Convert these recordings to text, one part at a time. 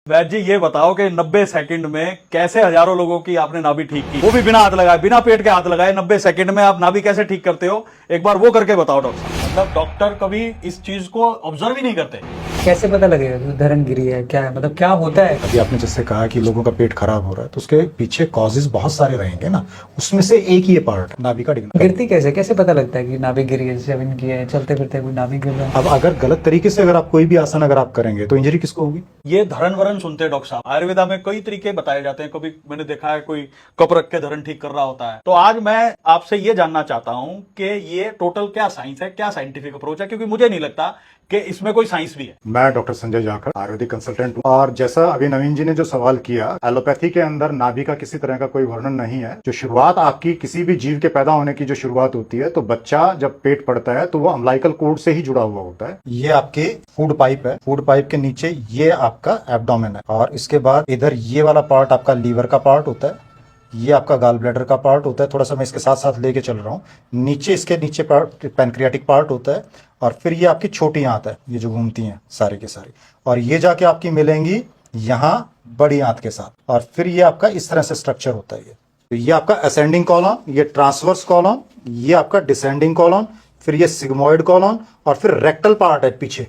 वैद जी ये बताओ कि 90 सेकंड में कैसे हजारों लोगों की आपने नाभि ठीक की, वो भी बिना हाथ लगाए, बिना पेट के हाथ लगाए 90 सेकंड में आप नाभि कैसे ठीक करते हो? एक बार वो करके बताओ डॉक्टर साहब। मतलब डॉक्टर कभी इस चीज को ऑब्जर्व ही नहीं करते। कैसे पता लगेगा कि धरण गिरी है? क्या है, मतलब क्या होता है? अभी आपने जैसे कहा कि लोगों का पेट खराब हो रहा है, तो उसके पीछे कॉजेज बहुत सारे रहेंगे ना, उसमें से एक ही ये पार्ट है नाभि का डिगना। गिरती कैसे कैसे पता लगता है कि नाभि गिरी है? जैसे की है, चलते फिरते कोई नाभि गिर रहा है। अब अगर गलत तरीके से अगर आप कोई भी आसन अगर आप करेंगे तो इंजरी किसको होगी? ये धरण वरण सुनते हैं डॉक्टर साहब, आयुर्वेदा में कई तरीके बताए जाते हैं। कभी मैंने देखा है कोई कप रख के धरण ठीक कर रहा होता है। तो आज मैं आपसे ये जानना चाहता हूं कि ये टोटल क्या साइंस है, क्या साइंटिफिक अप्रोच है, क्योंकि मुझे नहीं लगता कि इसमें कोई साइंस भी है। मैं डॉक्टर संजय जाखड़, आयुर्वेदिक कंसल्टेंट हूँ। और जैसा अभी नवीन जी ने जो सवाल किया, एलोपैथी के अंदर नाभि का किसी तरह का कोई वर्णन नहीं है। जो शुरुआत आपकी किसी भी जीव के पैदा होने की जो शुरुआत होती है, तो बच्चा जब पेट पड़ता है तो वो अम्लाइकल कोड से ही जुड़ा हुआ होता है। ये आपके फूड पाइप है, फूड पाइप के नीचे ये आपका एब्डोमेन है, और इसके बाद इधर ये वाला पार्ट आपका लीवर का पार्ट होता है, ये आपका गाल ब्लैडर का पार्ट होता है। थोड़ा सा मैं इसके साथ साथ लेके चल रहा हूँ। नीचे इसके नीचे पार्ट पैनक्रियाटिक पार्ट होता है, और फिर ये आपकी छोटी आंत है, ये जो घूमती हैं सारे के सारे, और ये जाके आपकी मिलेंगी यहाँ बड़ी आंत के साथ, और फिर ये आपका इस तरह से स्ट्रक्चर होता है। तो ये आपका असेंडिंग कॉलम, ये ट्रांसवर्स कॉलम, ये आपका डिसेंडिंग कॉलम, फिर ये सिग्मोइड कॉलम, और फिर रेक्टल पार्ट है पीछे।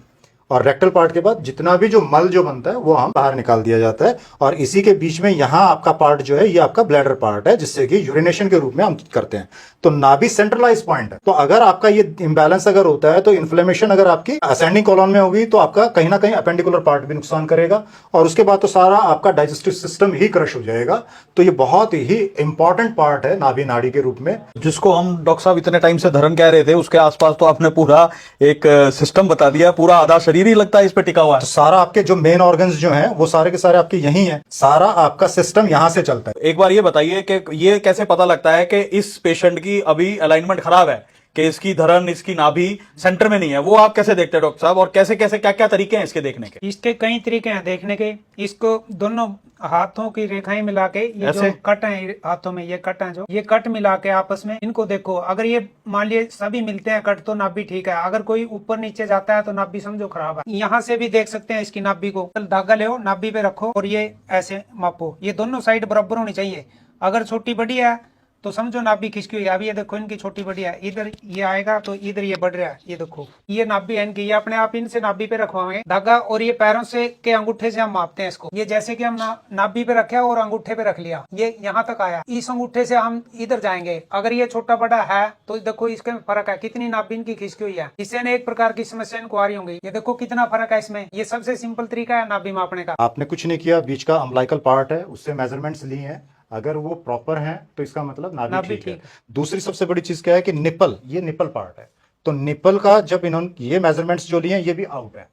और रेक्टल पार्ट के बाद जितना भी जो मल जो बनता है वो हम बाहर निकाल दिया जाता है, और इसी के बीच में यहाँ आपका पार्ट जो है ये आपका ब्लैडर पार्ट है, जिससे कि यूरिनेशन के रूप में हम करते हैं। तो नाभि सेंट्रलाइज पॉइंट है। तो अगर आपका ये इंबैलेंस अगर होता है, तो इन्फ्लेमेशन अगर आपकी असेंडिंग कॉलम में होगी तो आपका कहीं ना कहीं अपेंडिकुलर पार्ट भी नुकसान करेगा, और उसके बाद तो सारा आपका डाइजेस्टिव सिस्टम ही क्रश हो जाएगा। तो ये बहुत ही इंपॉर्टेंट पार्ट है नाभि नाड़ी के रूप में, जिसको हम डॉक्टर साहब इतने टाइम से धरण कह रहे थे, उसके आसपास तो आपने पूरा एक सिस्टम बता दिया। पूरा आधा शरीर ही लगता है इस पे टिका हुआ है। तो सारा आपके जो मेन ऑर्गन्स जो हैं वो सारे के सारे आपके यही हैं। सारा आपका सिस्टम यहाँ से चलता है। एक बार ये बताइए कि ये कैसे पता लगता है कि इस पेशेंट की अभी अलाइनमेंट खराब है, कि इसकी धरण, इसकी नाभि सेंटर में नहीं है? वो आप कैसे देखते हैं डॉक्टर साहब, और कैसे कैसे क्या क्या तरीके हैं इसके देखने के? इसके कई तरीके हैं देखने के। इसको दोनों हाथों की रेखाएं मिला के, ये ऐसे? जो कट है हाथों में, ये कट है, जो ये कट मिला के आपस में इनको देखो। अगर ये मान लिए सभी मिलते हैं कट, तो नाभि ठीक है। अगर कोई ऊपर नीचे जाता है तो नाभि समझो खराब है। यहाँ से भी देख सकते हैं इसकी नाभि को। धागा ले नाभि पे रखो और ये ऐसे मापो। ये दोनों साइड बराबर होनी चाहिए। अगर छोटी बड़ी है तो समझो नाभि खिसकी हुई है। अभी ये देखो इनकी छोटी बड़ी है, इधर ये आएगा तो इधर ये बढ़ रहा है। ये देखो ये नाभि है इनकी, ये अपने आप इनसे नाभि पे रखवाएंगे धागा, और ये पैरों से के अंगूठे से हम मापते हैं इसको। ये जैसे कि हम नाभि पे रखे और अंगूठे पे रख लिया, ये यहाँ तक आया, इस अंगूठे से हम इधर जाएंगे। अगर ये छोटा बड़ा है तो देखो इसके फर्क है, कितनी नाभि इनकी खिसकी हुई है। इससे अनेक प्रकार की समस्या इनको आ रही होंगी। ये देखो कितना फर्क है इसमें। ये सबसे सिंपल तरीका है नाभि मापने का। आपने कुछ नहीं किया, बीच का अम्लाइकल पार्ट है उससे मेजरमेंट्स लिए हैं, अगर वो प्रॉपर है तो इसका मतलब नाभि ठीक है। दूसरी सबसे बड़ी चीज क्या है कि निपल, ये निपल पार्ट है। तो निपल का जब इन्होंने ये मेजरमेंट्स जो लिए हैं ये भी आउट है,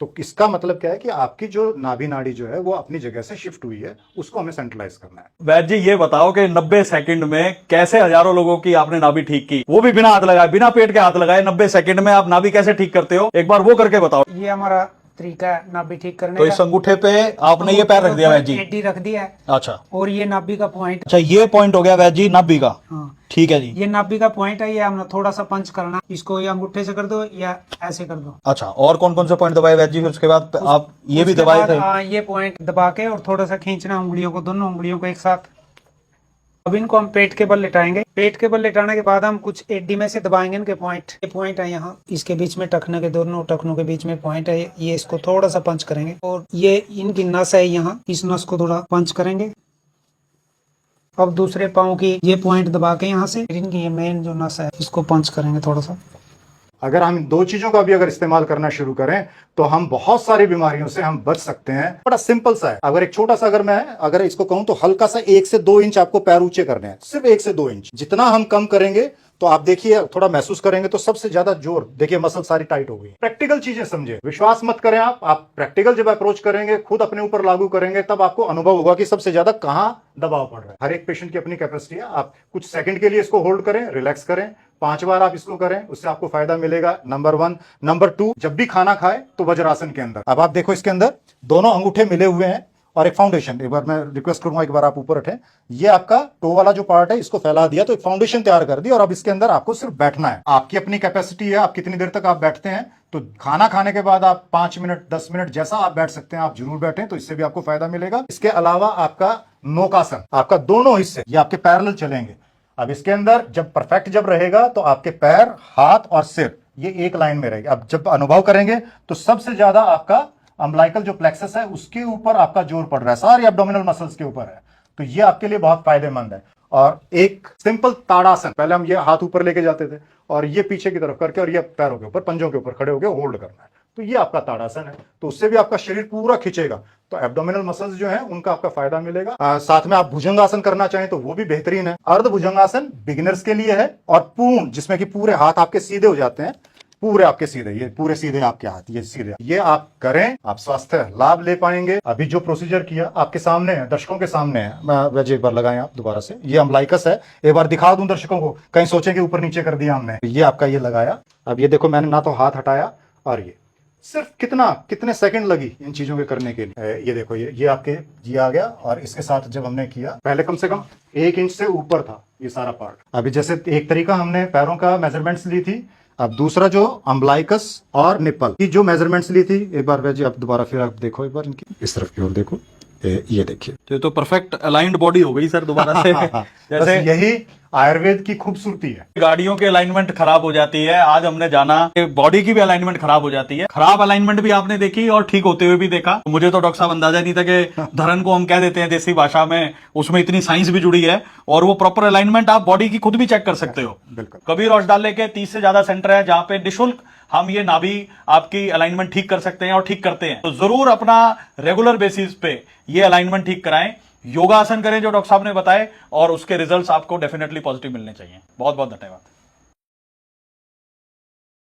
तो इसका मतलब क्या है कि आपकी जो नाभि नाड़ी जो है वो अपनी जगह से शिफ्ट हुई है, उसको हमें सेंट्रलाइज करना है। वैद जी ये बताओ कि 90 सेकंड में कैसे हजारों लोगों की आपने नाभि ठीक की, वो भी बिना हाथ लगाए, बिना पेट के हाथ लगाए 90 सेकंड में आप नाभि कैसे ठीक करते हो? एक बार वो करके बताओ। ये हमारा तरीका है नाभि ठीक करने तो का। इस अंगूठे पे आपने ये पैर रख दिया वैद जी? एडी रख दिया है। अच्छा और ये नाभि का पॉइंट। अच्छा, ये पॉइंट हो गया वैद जी नाभि का। हाँ ठीक है जी। ये नाभि का पॉइंट है, ये हमने थोड़ा सा पंच करना। इसको या अंगूठे से कर दो या ऐसे कर दो। अच्छा, और कौन कौन से पॉइंट दबाए वैद जी? फिर उसके बाद आप ये भी उसके दबाए बाद, थे? हाँ, ये पॉइंट दबा के और थोड़ा सा खींचना उंगलियों को, दोनों उंगलियों को एक साथ। अब इनको हम पेट के बल लेटाएंगे। पेट के बल लेटाने के बाद हम कुछ एडी में से दबाएंगे इनके पॉइंट। ये पॉइंट है यहाँ, इसके बीच में टखने के, दोनों टखनों के बीच में पॉइंट है। ये इसको थोड़ा सा पंच करेंगे, और ये इनकी नस है यहाँ, इस नस को थोड़ा पंच करेंगे। अब दूसरे पाँव की ये पॉइंट दबा के यहाँ से इनकी ये मेन जो नस है इसको पंच करेंगे थोड़ा सा। अगर हम इन दो चीजों का भी अगर इस्तेमाल करना शुरू करें तो हम बहुत सारी बीमारियों से हम बच सकते हैं। बड़ा सिंपल सा है। अगर एक छोटा सा अगर इसको कहूं तो हल्का सा 1 से 2 इंच आपको पैर ऊंचे करने हैं, सिर्फ 1 से 2 इंच। जितना हम कम करेंगे तो आप देखिए, थोड़ा महसूस करेंगे तो सबसे ज्यादा जोर देखिए, मसल सारी टाइट हो गई। प्रैक्टिकल चीजें समझे, विश्वास मत करें आप प्रैक्टिकल जब अप्रोच करेंगे, खुद अपने ऊपर लागू करेंगे, तब आपको अनुभव होगा कि सबसे ज्यादा कहां दबाव पड़ रहा है। हर एक पेशेंट की अपनी कैपेसिटी है। आप कुछ सेकंड के लिए इसको होल्ड करें, रिलैक्स करें, 5 बार आप इसको करें, उससे आपको फायदा मिलेगा। नंबर 1। नंबर 2, जब भी खाना खाए तो वज्रासन के अंदर, अब आप देखो इसके अंदर दोनों अंगूठे मिले हुए हैं और एक फाउंडेशन। एक बार मैं रिक्वेस्ट करूंगा, एक बार आप ऊपर उठें। ये आपका टो वाला जो पार्ट है इसको फैला दिया, तो एक फाउंडेशन तैयार कर दी, और अब इसके अंदर आपको सिर्फ बैठना है। आपकी अपनी कैपेसिटी है, आप कितनी देर तक आप बैठते हैं, तो खाना खाने के बाद आप 5 मिनट 10 मिनट जैसा आप बैठ सकते हैं आप जरूर बैठें, तो इससे भी आपको फायदा मिलेगा। इसके अलावा आपका नौकासन, आपका दोनों हिस्से ये आपके पैरेलल चलेंगे। अब इसके अंदर जब परफेक्ट जब रहेगा तो आपके पैर, हाथ और सिर ये एक लाइन में रहेगी। अब जब अनुभव करेंगे तो सबसे ज्यादा आपका अम्बलाइकल जो प्लेक्सस है उसके ऊपर आपका जोर पड़ रहा है, सारी एब्डोमिनल मसल्स के ऊपर है, तो ये आपके लिए बहुत फायदेमंद है। और एक सिंपल ताड़ासन, पहले हम ये हाथ ऊपर लेके जाते थे और ये पीछे की तरफ करके और ये पैरों के ऊपर, पंजों के ऊपर खड़े होकर होल्ड करना है, तो ये आपका ताड़ासन है। तो उससे भी आपका शरीर पूरा खींचेगा, तो एब्डोमिनल मसल्स जो है उनका आपका फायदा मिलेगा। साथ में आप भुजंगासन करना चाहें तो वो भी बेहतरीन है। अर्ध भुजंगासन बिगिनर्स के लिए है, और पूर्ण जिसमें कि पूरे हाथ आपके सीधे हो जाते हैं, पूरे आपके सीधे, ये पूरे सीधे आपके हाथ, ये सीधे, ये आप करें, आप स्वास्थ्य लाभ ले पाएंगे। अभी जो प्रोसीजर किया आपके सामने है, दर्शकों के सामने है, मैं वैसे एक बार लगाएं आप दोबारा से, ये अम्बलाइकस है, एक बार दिखा दूं दर्शकों को, कहीं सोचें कि ऊपर नीचे कर दिया हमने। ये आपका ये लगाया, अब ये देखो मैंने ना तो हाथ हटाया, और ये सिर्फ कितने सेकंड लगी इन चीजों के करने के लिए। ये देखो ये आपके ये आ गया, और इसके साथ जब हमने किया, पहले कम से कम 1 इंच से ऊपर था ये सारा पार्ट। अभी जैसे एक तरीका हमने पैरों का मेजरमेंट्स ली थी, अब दूसरा जो अम्बलाइकस और निपल की जो मेजरमेंट्स ली थी, एक बार वैसे आप दोबारा फिर आप देखो, एक बार इनकी इस तरफ की ओर देखो, ये देखिए, तो परफेक्ट अलाइंड बॉडी हो गई सर दोबारा से। जैसे यही आयुर्वेद की खूबसूरती है। गाड़ियों की अलाइनमेंट खराब हो जाती है, आज हमने जाना कि बॉडी की भी अलाइनमेंट खराब हो जाती है। खराब अलाइनमेंट भी आपने देखी और ठीक होते हुए भी देखा। तो मुझे तो डॉक्टर साहब अंदाजा नहीं था कि धरन को हम कह देते हैं देसी भाषा में, उसमें इतनी साइंस भी जुड़ी है, और वो प्रॉपर अलाइनमेंट आप बॉडी की खुद भी चेक कर सकते हो। बिल्कुल। कबीर औषधालय के 30 से ज्यादा सेंटर है जहां पे निःशुल्क हम ये नाभि आपकी अलाइनमेंट ठीक कर सकते हैं और ठीक करते हैं। तो जरूर अपना रेगुलर बेसिस पे ये अलाइनमेंट ठीक कराएं, योगासन करें जो डॉक्टर साहब ने बताए, और उसके रिजल्ट्स आपको डेफिनेटली पॉजिटिव मिलने चाहिए। बहुत बहुत धन्यवाद।